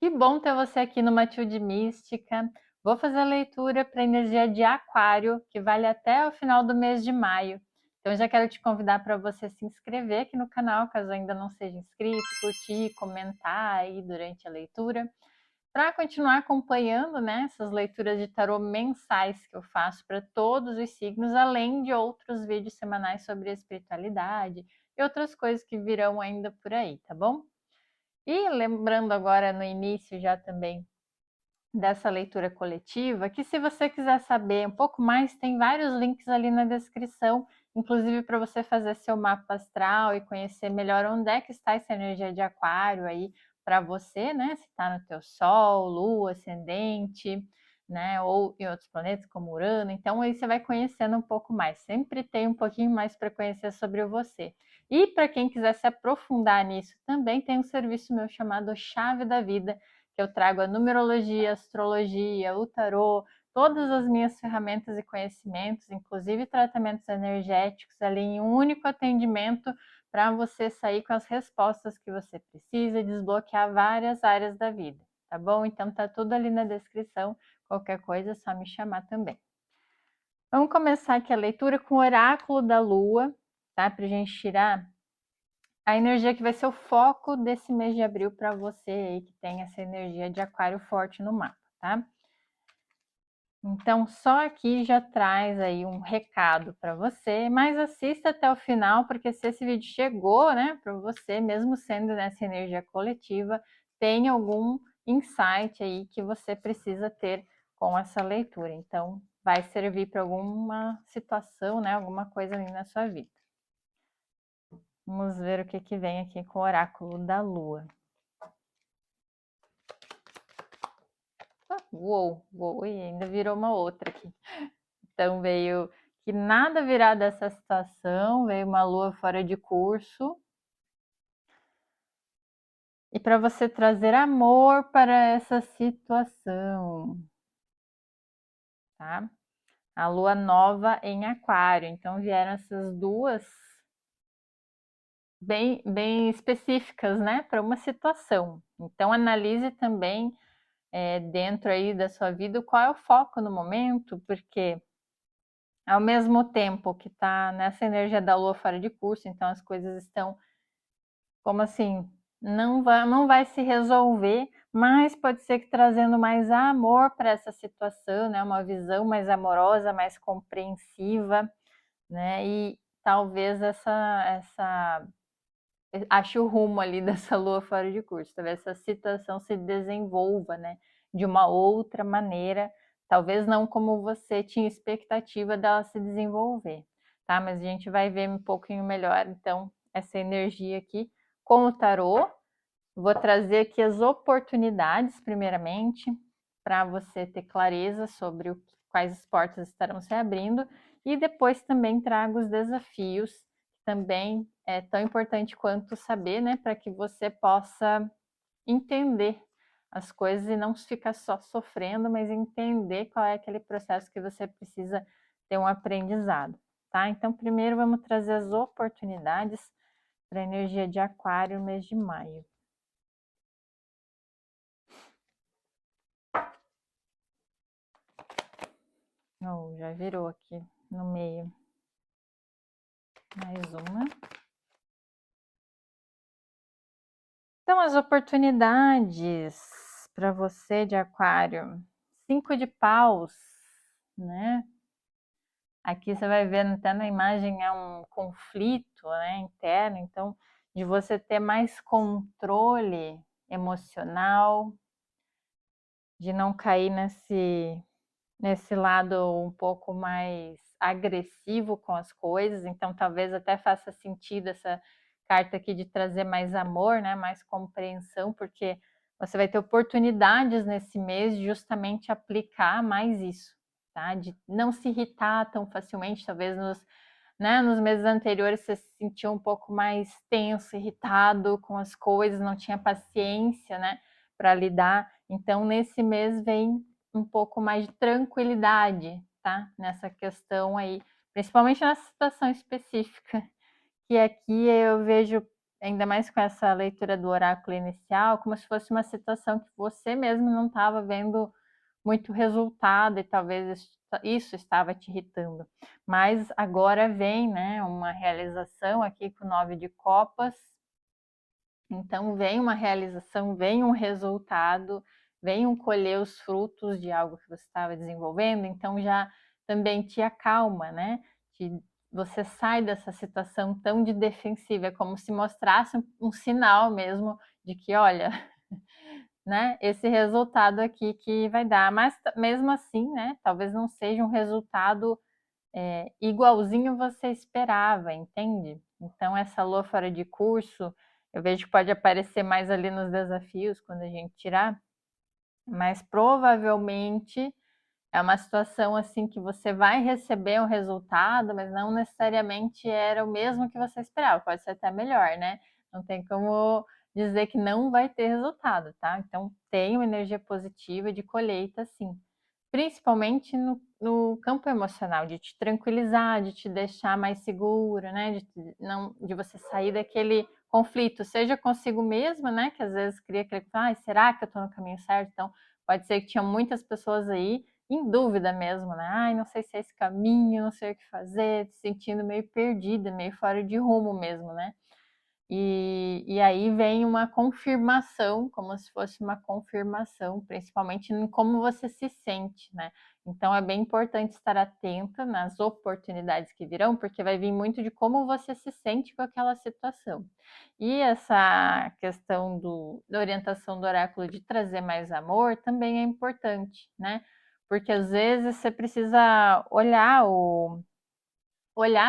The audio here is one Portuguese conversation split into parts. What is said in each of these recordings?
Que bom ter você aqui no Matilde Mística. Vou fazer a leitura para a energia de Aquário, que vale até o final do mês de maio. Então, eu já quero te convidar para você se inscrever aqui no canal, caso ainda não seja inscrito, curtir, comentar aí durante a leitura, para continuar acompanhando, né, essas leituras de tarô mensais que eu faço para todos os signos, além de outros vídeos semanais sobre espiritualidade e outras coisas que virão ainda por aí, tá bom? E lembrando agora no início já também dessa leitura coletiva, que se você quiser saber um pouco mais, tem vários links ali na descrição, inclusive para você fazer seu mapa astral e conhecer melhor onde é que está essa energia de aquário aí para você, né? Se está no teu sol, lua, ascendente, né? Ou em outros planetas como Urano. Então aí você vai conhecendo um pouco mais. Sempre tem um pouquinho mais para conhecer sobre você. E para quem quiser se aprofundar nisso, também tem um serviço meu chamado Chave da Vida, que eu trago a numerologia, a astrologia, o tarô, todas as minhas ferramentas e conhecimentos, inclusive tratamentos energéticos, ali em um único atendimento para você sair com as respostas que você precisa e desbloquear várias áreas da vida, tá bom? Então tá tudo ali na descrição, qualquer coisa é só me chamar também. Vamos começar aqui a leitura com o oráculo da lua, tá? Pra gente tirar a energia que vai ser o foco desse mês de abril para você aí que tem essa energia de aquário forte no mapa, tá? Então, só aqui já traz aí um recado para você, mas assista até o final, porque se esse vídeo chegou, né, para você, mesmo sendo nessa energia coletiva, tem algum insight aí que você precisa ter com essa leitura. Então, vai servir para alguma situação, né, alguma coisa ali na sua vida. Vamos ver o que vem aqui com o oráculo da lua. Uou, e ainda virou uma outra aqui. Então veio que nada virá dessa situação, veio uma lua fora de curso. E para você trazer amor para essa situação, tá? A lua nova em aquário. Então vieram essas duas bem específicas, né, para uma situação. Então analise também dentro aí da sua vida qual é o foco no momento, porque ao mesmo tempo que está nessa energia da lua fora de curso, então as coisas estão como assim, não vai se resolver, mas pode ser que trazendo mais amor para essa situação, né? Uma visão mais amorosa, mais compreensiva, né? E talvez ache o rumo ali dessa lua fora de curso, talvez essa situação se desenvolva, né? De uma outra maneira, talvez não como você tinha expectativa dela se desenvolver, tá? Mas a gente vai ver um pouquinho melhor, então, essa energia aqui com o tarô. Vou trazer aqui as oportunidades, primeiramente, para você ter clareza sobre quais as portas estarão se abrindo, e depois também trago os desafios, que também é tão importante quanto saber, né, para que você possa entender as coisas e não ficar só sofrendo, mas entender qual é aquele processo que você precisa ter um aprendizado, tá? Então, primeiro vamos trazer as oportunidades para a energia de Aquário no mês de maio. Oh, já virou aqui no meio. Mais uma. Então, as oportunidades para você de Aquário. 5 de paus, né? Aqui você vai ver até na imagem é um conflito, né, interno. Então, de você ter mais controle emocional, de não cair nesse lado um pouco mais agressivo com as coisas, então talvez até faça sentido essa carta aqui de trazer mais amor, né, mais compreensão, porque você vai ter oportunidades nesse mês de justamente aplicar mais isso, tá? De não se irritar tão facilmente, talvez nos meses anteriores você se sentiu um pouco mais tenso, irritado com as coisas, não tinha paciência, né, para lidar. Então nesse mês vem um pouco mais de tranquilidade, tá? Nessa questão aí, principalmente nessa situação específica, que aqui eu vejo ainda mais com essa leitura do oráculo inicial, como se fosse uma situação que você mesmo não estava vendo muito resultado e talvez isso estava te irritando. Mas agora vem, né, uma realização aqui com o 9 de copas. Então vem uma realização, vem um resultado, vem um colher os frutos de algo que você estava desenvolvendo, então já também te acalma, né? Você sai dessa situação tão de defensiva, é como se mostrasse um sinal mesmo de que, olha, né, esse resultado aqui que vai dar. Mas mesmo assim, né, talvez não seja um resultado igualzinho você esperava, entende? Então, essa lua fora de curso, eu vejo que pode aparecer mais ali nos desafios quando a gente tirar, mas provavelmente é uma situação assim que você vai receber um resultado, mas não necessariamente era o mesmo que você esperava, pode ser até melhor, né? Não tem como dizer que não vai ter resultado, tá? Então, tem uma energia positiva de colheita, sim, principalmente no campo emocional, de te tranquilizar, de te deixar mais segura, né? De você sair daquele conflito, seja consigo mesma, né? Que às vezes cria aquele, será que eu estou no caminho certo? Então, pode ser que tinha muitas pessoas aí em dúvida mesmo, né? Não sei se é esse caminho, não sei o que fazer, se sentindo meio perdida, meio fora de rumo mesmo, né? E aí vem uma confirmação, como se fosse uma confirmação, principalmente em como você se sente, né? Então é bem importante estar atenta nas oportunidades que virão, porque vai vir muito de como você se sente com aquela situação. E essa questão da orientação do oráculo de trazer mais amor também é importante, né? Porque às vezes você precisa olhar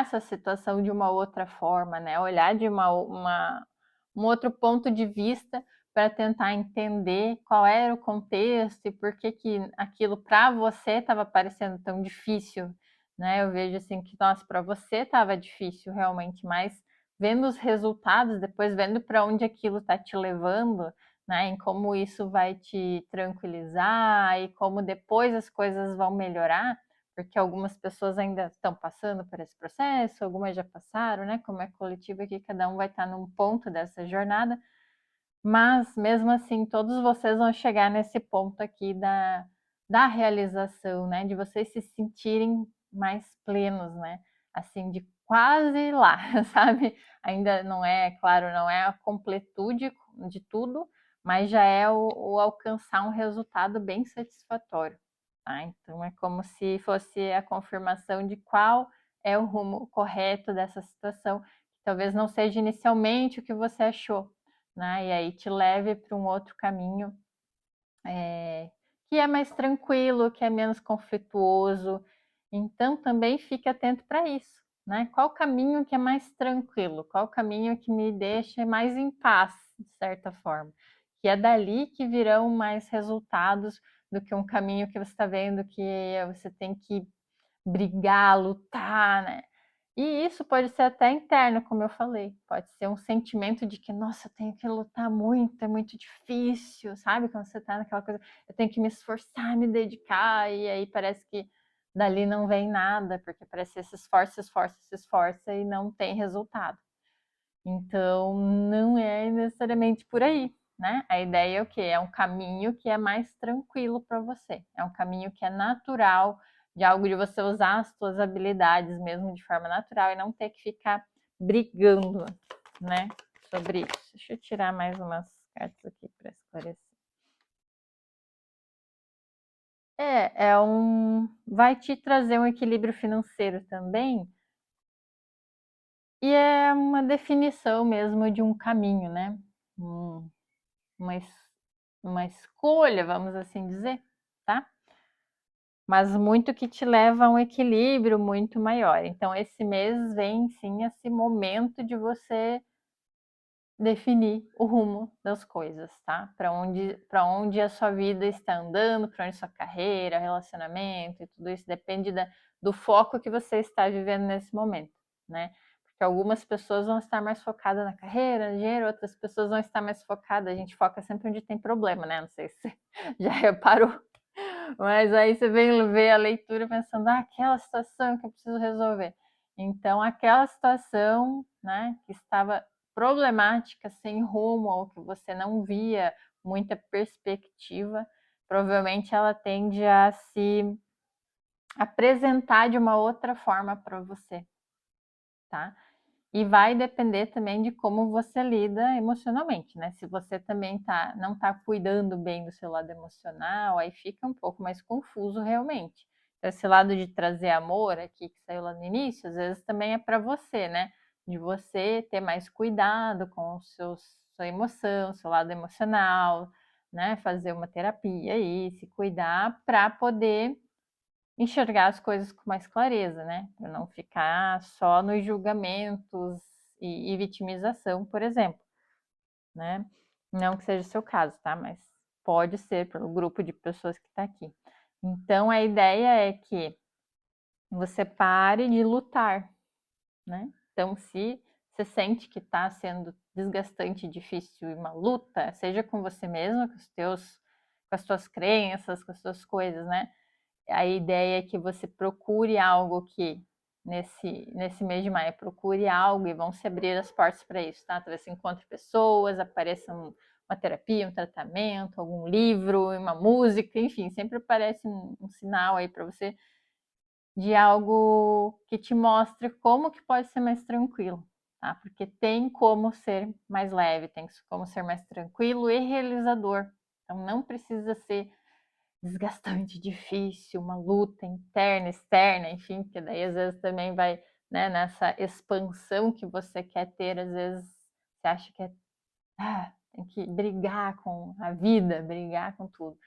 essa situação de uma outra forma, né? Olhar de um outro ponto de vista para tentar entender qual era o contexto e por que aquilo para você estava parecendo tão difícil, né? Eu vejo assim que, nossa, para você estava difícil realmente, mas vendo os resultados, depois vendo para onde aquilo está te levando, né? Em como isso vai te tranquilizar e como depois as coisas vão melhorar, porque algumas pessoas ainda estão passando por esse processo, algumas já passaram, né? Como é coletivo aqui, cada um vai estar num ponto dessa jornada, mas mesmo assim, todos vocês vão chegar nesse ponto aqui da realização, né? De vocês se sentirem mais plenos, né? Assim, de quase lá, sabe? Ainda não é, claro, não é a completude de tudo, mas já é o alcançar um resultado bem satisfatório. Tá? Então é como se fosse a confirmação de qual é o rumo correto dessa situação, que talvez não seja inicialmente o que você achou, né? E aí te leve para um outro caminho que é mais tranquilo, que é menos conflituoso. Então também fique atento para isso, né? Qual caminho que é mais tranquilo? Qual caminho que me deixa mais em paz, de certa forma? Que é dali que virão mais resultados do que um caminho que você está vendo que você tem que brigar, lutar, né? E isso pode ser até interno, como eu falei. Pode ser um sentimento de que, nossa, eu tenho que lutar muito, é muito difícil, sabe? Quando você tá naquela coisa, eu tenho que me esforçar, me dedicar, e aí parece que dali não vem nada, porque parece que se esforça, se esforça, se esforça e não tem resultado. Então, não é necessariamente por aí, né? A ideia é o quê? É um caminho que é mais tranquilo para você. É um caminho que é natural, de algo de você usar as suas habilidades mesmo de forma natural e não ter que ficar brigando, né? Sobre isso. Deixa eu tirar mais umas cartas aqui para esclarecer. Vai te trazer um equilíbrio financeiro também, e é uma definição mesmo de um caminho, né? Uma, uma escolha, vamos assim dizer, tá? Mas muito que te leva a um equilíbrio muito maior. Então, esse mês vem sim esse momento de você definir o rumo das coisas, tá? Para onde a sua vida está andando, para onde sua carreira, relacionamento e tudo isso depende do foco que você está vivendo nesse momento, né? Porque algumas pessoas vão estar mais focadas na carreira, no dinheiro, outras pessoas vão estar mais focadas. A gente foca sempre onde tem problema, né? Não sei se você já reparou, mas aí você vem ver a leitura pensando, aquela situação que eu preciso resolver. Então, aquela situação, né, que estava problemática, sem rumo, ou que você não via muita perspectiva, provavelmente ela tende a se apresentar de uma outra forma para você, tá? E vai depender também de como você lida emocionalmente, né? Se você também não está cuidando bem do seu lado emocional, aí fica um pouco mais confuso realmente. Então, esse lado de trazer amor aqui que saiu lá no início, às vezes também é para você, né? De você ter mais cuidado com sua emoção, seu lado emocional, né? Fazer uma terapia aí, se cuidar para poder enxergar as coisas com mais clareza, né? Para não ficar só nos julgamentos e vitimização, por exemplo, né? Não que seja o seu caso, tá? Mas pode ser pelo grupo de pessoas que está aqui. Então a ideia é que você pare de lutar, né? Então, se você sente que está sendo desgastante, difícil e uma luta, seja com você mesmo, com as suas crenças, com as suas coisas, né? A ideia é que você procure algo que, nesse mês de maio, procure algo e vão se abrir as portas para isso, tá? Talvez você encontre pessoas, apareça uma terapia, um tratamento, algum livro, uma música, enfim, sempre aparece um sinal aí para você de algo que te mostre como que pode ser mais tranquilo, tá? Porque tem como ser mais leve, tem como ser mais tranquilo e realizador. Então não precisa ser desgastante, difícil, uma luta interna, externa, enfim, porque daí às vezes também vai, né, nessa expansão que você quer ter, às vezes você acha que tem que brigar com a vida, brigar com tudo.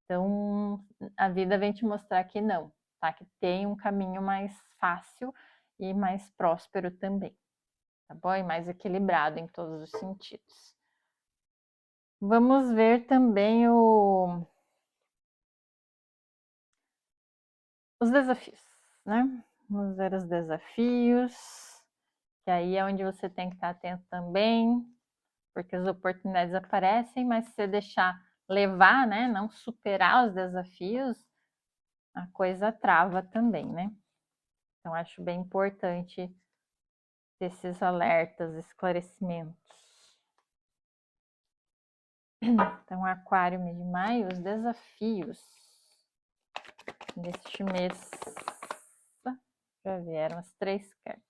Então, a vida vem te mostrar que não, tá? Que tem um caminho mais fácil e mais próspero também, tá bom? E mais equilibrado em todos os sentidos. Vamos ver também os desafios, né? Vamos ver os desafios, que aí é onde você tem que estar atento também, porque as oportunidades aparecem, mas se você deixar levar, né? Não superar os desafios, a coisa trava também, né? Então, acho bem importante esses alertas, esclarecimentos. Então, Aquário, mês de maio, os desafios deste mês. Já vieram as 3 cartas.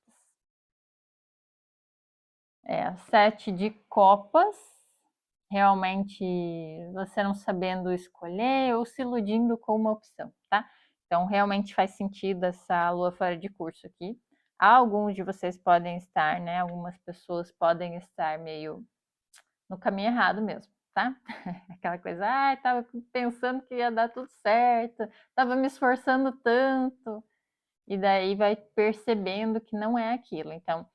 A 7 de copas, realmente você não sabendo escolher ou se iludindo com uma opção, tá? Então, realmente faz sentido essa lua fora de curso aqui. Alguns de vocês podem estar, né? Algumas pessoas podem estar meio no caminho errado mesmo, tá? Aquela coisa, tava pensando que ia dar tudo certo, tava me esforçando tanto, e daí vai percebendo que não é aquilo. Então,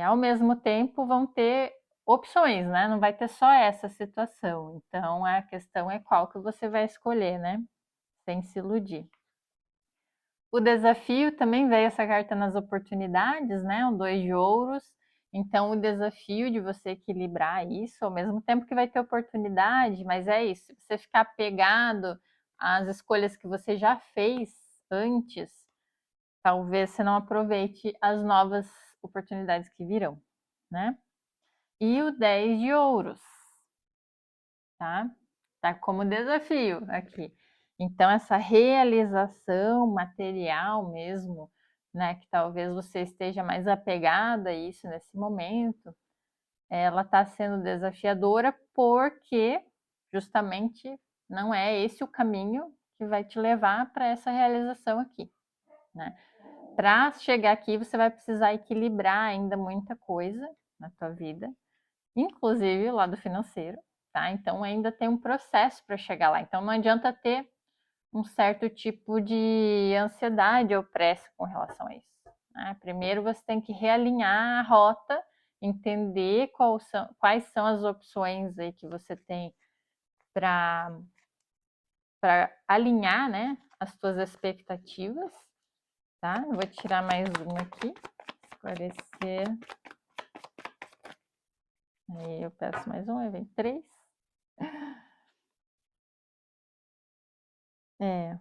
ao mesmo tempo, vão ter opções, né? Não vai ter só essa situação. Então, a questão é qual que você vai escolher, né? Sem se iludir. O desafio também veio essa carta nas oportunidades, né? O 2 de ouros. Então, o desafio de você equilibrar isso, ao mesmo tempo que vai ter oportunidade, mas é isso. Se você ficar pegado às escolhas que você já fez antes, talvez você não aproveite as novas oportunidades que virão, né? E o 10 de ouros, tá? Tá como desafio aqui. Então, essa realização material mesmo, né, que talvez você esteja mais apegada a isso nesse momento, ela está sendo desafiadora porque justamente não é esse o caminho que vai te levar para essa realização aqui, né? Para chegar aqui, você vai precisar equilibrar ainda muita coisa na tua vida, inclusive o lado financeiro, tá? Então ainda tem um processo para chegar lá. Então não adianta ter um certo tipo de ansiedade ou pressa com relação a isso, né? Primeiro você tem que realinhar a rota, entender quais são as opções aí que você tem para alinhar, né, as suas expectativas, tá? Eu vou tirar mais uma aqui, esclarecer. Aí eu peço mais um, aí vem 3. É.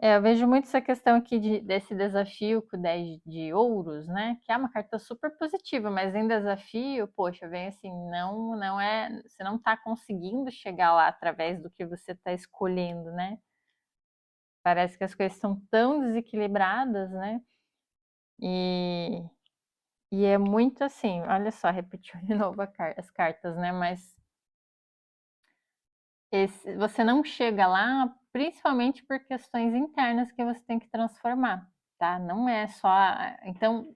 Eu vejo muito essa questão aqui desse desafio com o 10 de ouros, né? Que é uma carta super positiva, mas em desafio, poxa, vem assim, não é, você não está conseguindo chegar lá através do que você está escolhendo, né? Parece que as coisas estão tão desequilibradas, né? E, e é muito assim, olha só, repetiu de novo as cartas, né? Mas você não chega lá principalmente por questões internas que você tem que transformar, tá? Não é só. Então,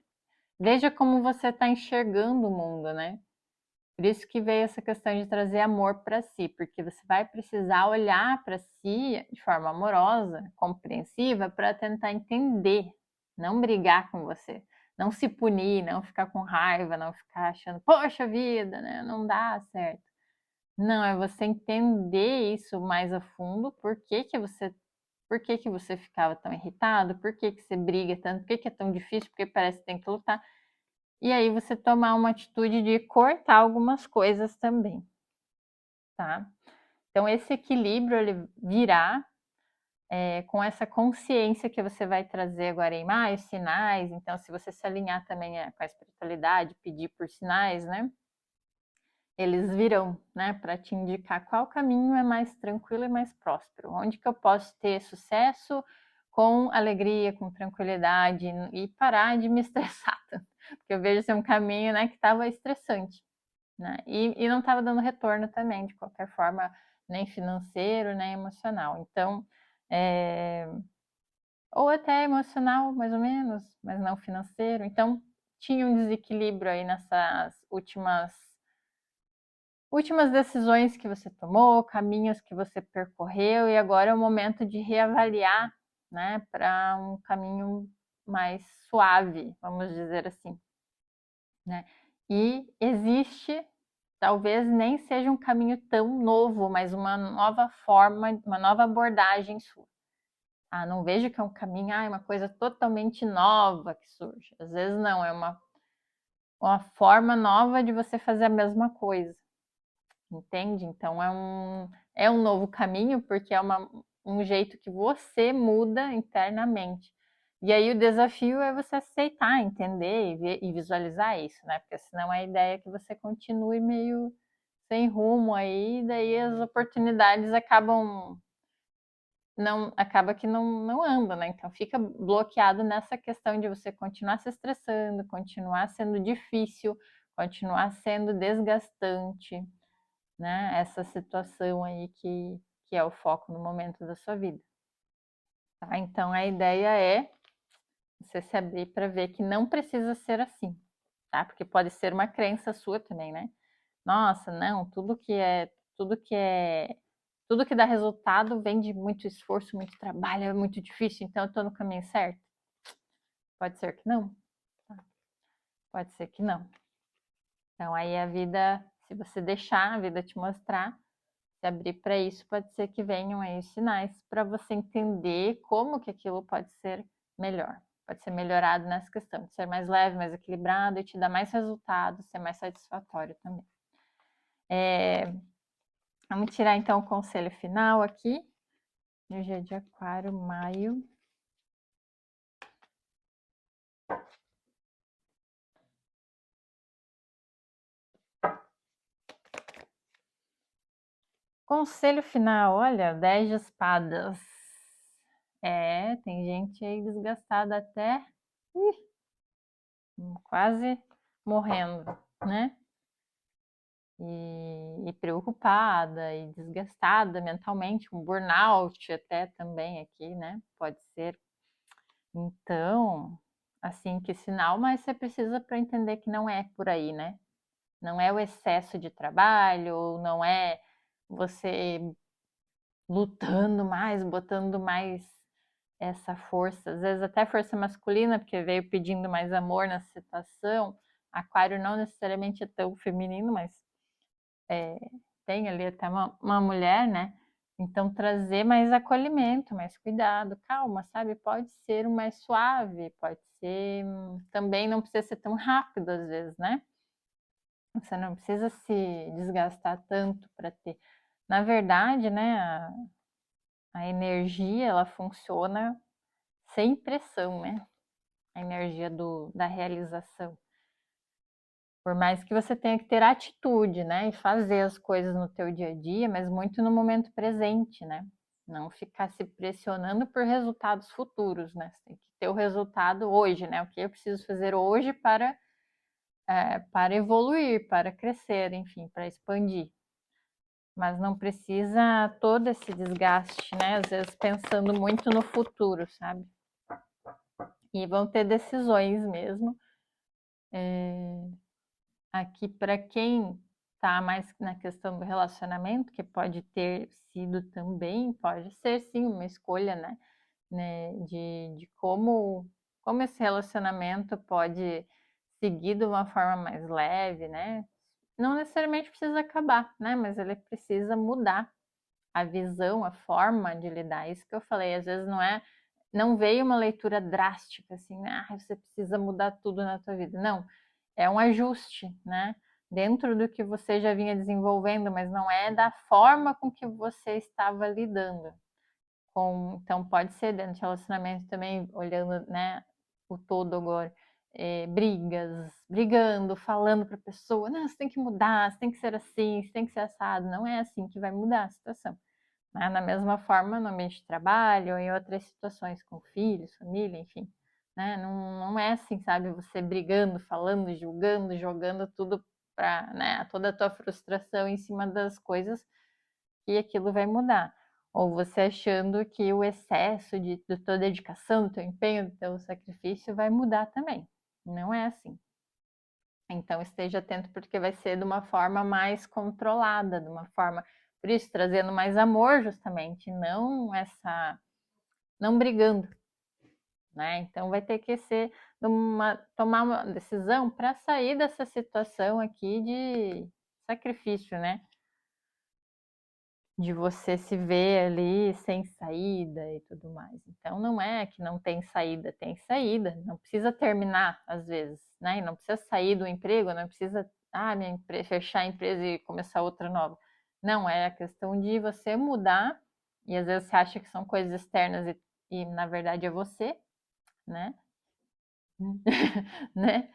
veja como você está enxergando o mundo, né? Por isso que veio essa questão de trazer amor para si, porque você vai precisar olhar para si de forma amorosa, compreensiva, para tentar entender, não brigar com você, não se punir, não ficar com raiva, não ficar achando, poxa vida, né? Não dá certo. Não, é você entender isso mais a fundo, por que que você ficava tão irritado, por que que você briga tanto, por que que é tão difícil, porque parece que tem que lutar. E aí você tomar uma atitude de cortar algumas coisas também, tá? Então esse equilíbrio ele virá com essa consciência que você vai trazer agora em maio, sinais. Então se você se alinhar também com a espiritualidade, pedir por sinais, né? Eles virão, né, para te indicar qual caminho é mais tranquilo e mais próspero, onde que eu posso ter sucesso com alegria, com tranquilidade e parar de me estressar tanto, porque eu vejo ser um caminho, né, que estava estressante, né, e não estava dando retorno também, de qualquer forma, nem financeiro, nem emocional. Então, ou até emocional, mais ou menos, mas não financeiro. Então, tinha um desequilíbrio aí nessas últimas decisões que você tomou, caminhos que você percorreu, e agora é o momento de reavaliar, né, para um caminho mais suave, vamos dizer assim, né? E existe, talvez nem seja um caminho tão novo, mas uma nova forma, uma nova abordagem sua. Ah, não vejo que é um caminho, é uma coisa totalmente nova que surge. Às vezes não, é uma forma nova de você fazer a mesma coisa. Entende? Então é um novo caminho, porque é um jeito que você muda internamente. E aí o desafio é você aceitar, entender e visualizar isso, né? Porque senão a ideia é que você continue meio sem rumo aí, daí as oportunidades acaba que não anda, né? Então fica bloqueado nessa questão de você continuar se estressando, continuar sendo difícil, continuar sendo desgastante, né? Essa situação aí que é o foco no momento da sua vida. Tá? Então a ideia é você se abrir para ver que não precisa ser assim, tá? Porque pode ser uma crença sua também, né? Nossa, não, tudo que dá resultado vem de muito esforço, muito trabalho, é muito difícil, então eu estou no caminho certo. Pode ser que não, tá? Pode ser que não. Então aí a vida, se você deixar a vida te mostrar, se abrir para isso, pode ser que venham aí os sinais para você entender como que aquilo pode ser melhor. Pode ser melhorado nessa questão, de ser mais leve, mais equilibrado e te dar mais resultado, ser mais satisfatório também. Vamos tirar então o conselho final aqui. Energia de Aquário, maio. Conselho final, olha, 10 de espadas. Tem gente aí desgastada até quase morrendo, né? E preocupada e desgastada mentalmente, com burnout até também aqui, né? Pode ser. Então, assim, que sinal, mas você precisa para entender que não é por aí, né? Não é o excesso de trabalho, não é você lutando mais, botando mais essa força, às vezes até força masculina, porque veio pedindo mais amor nessa situação. Aquário não necessariamente é tão feminino, mas tem ali até uma mulher, né? Então trazer mais acolhimento, mais cuidado, calma, sabe? Pode ser um mais suave, pode ser também não precisa ser tão rápido às vezes, né? Você não precisa se desgastar tanto para ter. Na verdade, né? A a energia, ela funciona sem pressão, né? A energia da realização. Por mais que você tenha que ter atitude, né? E fazer as coisas no teu dia a dia, mas muito no momento presente, né? Não ficar se pressionando por resultados futuros, né? Você tem que ter o resultado hoje, né? O que eu preciso fazer hoje para evoluir, para crescer, enfim, para expandir. Mas não precisa todo esse desgaste, né? Às vezes pensando muito no futuro, sabe? E vão ter decisões mesmo. Aqui, para quem está mais na questão do relacionamento, que pode ter sido também, pode ser sim uma escolha, né, de como esse relacionamento pode seguir de uma forma mais leve, né? Não necessariamente precisa acabar, né? Mas ele precisa mudar a visão, a forma de lidar. Isso que eu falei, às vezes não veio uma leitura drástica assim, né? Ah, você precisa mudar tudo na tua vida. Não, é um ajuste, né? Dentro do que você já vinha desenvolvendo, mas não é da forma com que você estava lidando. Então pode ser dentro de relacionamento também, olhando, né, o todo agora, brigando, falando para a pessoa, não, você tem que mudar, você tem que ser assim, você tem que ser assado. Não é assim que vai mudar a situação. Né? Da mesma forma, no ambiente de trabalho ou em outras situações, com filhos, família, enfim. Né? Não é assim, sabe? Você brigando, falando, julgando, jogando tudo para, né, toda a tua frustração em cima das coisas que aquilo vai mudar. Ou você achando que o excesso da tua dedicação, do teu empenho, do teu sacrifício vai mudar também. Não é assim. Então esteja atento porque vai ser de uma forma mais controlada, de uma forma, por isso, trazendo mais amor justamente, não brigando, né? Então vai ter que ser tomar uma decisão para sair dessa situação aqui de sacrifício, né? De você se ver ali sem saída e tudo mais. Então não é que não tem saída, não precisa terminar às vezes, né? E não precisa sair do emprego, não precisa fechar a empresa e começar outra nova. Não, é a questão de você mudar, e às vezes você acha que são coisas externas e na verdade é você, né? né?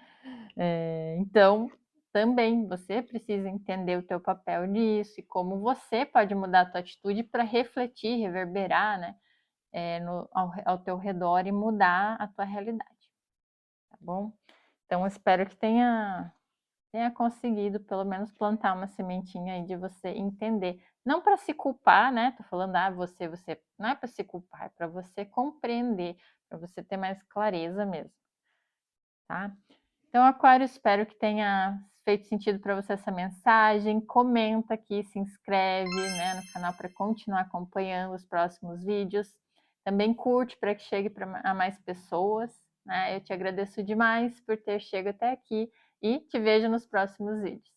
Então, também você precisa entender o teu papel nisso e como você pode mudar a tua atitude para refletir, reverberar, né, ao teu redor e mudar a tua realidade, tá bom? Então, eu espero que tenha conseguido pelo menos plantar uma sementinha aí de você entender. Não para se culpar, né? Tô falando, você. Não é para se culpar, é para você compreender, para você ter mais clareza mesmo, tá? Então, Aquário, espero que tenha feito sentido para você essa mensagem. Comenta aqui, se inscreve, né, no canal para continuar acompanhando os próximos vídeos. Também curte para que chegue a mais pessoas. Né? Eu te agradeço demais por ter chegado até aqui e te vejo nos próximos vídeos.